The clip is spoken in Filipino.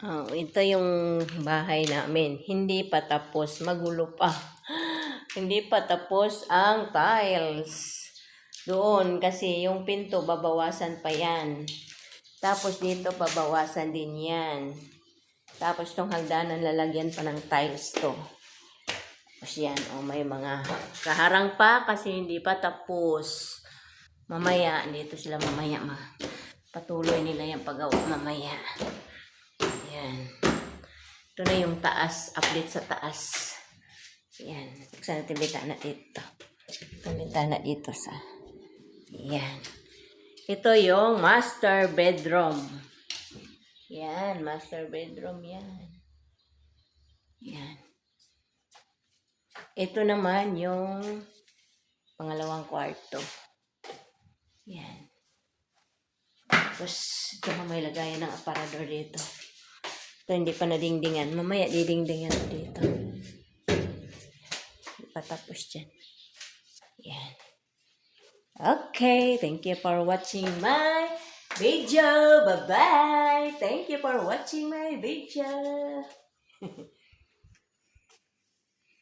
Oh, ito yung bahay namin. Hindi pa tapos. Magulo pa. Hindi pa tapos ang tiles. Doon kasi yung pinto babawasan pa yan. Tapos dito babawasan din yan. Tapos tong hagdanan lalagyan pa ng tiles to. Tapos yan, may mga kaharang pa kasi hindi pa tapos. Mamaya, dito sila mamaya patuloy nila yung paggawa mamaya. Yan. Ito na yung taas, update sa taas. Yan. Buksan natin bitana dito. Ito bitana dito sa. Yan. Ito yung master bedroom. Yan, master bedroom yan. Yan. Ito naman yung pangalawang kwarto. Yan. Tapos, ito may lagayan ng aparador dito. Ito hindi pa nadingdingan. Mamaya didingdingan dito. Patapos dyan. Yan. Okay, thank you for watching my video. Bye-bye. Thank you for watching my video.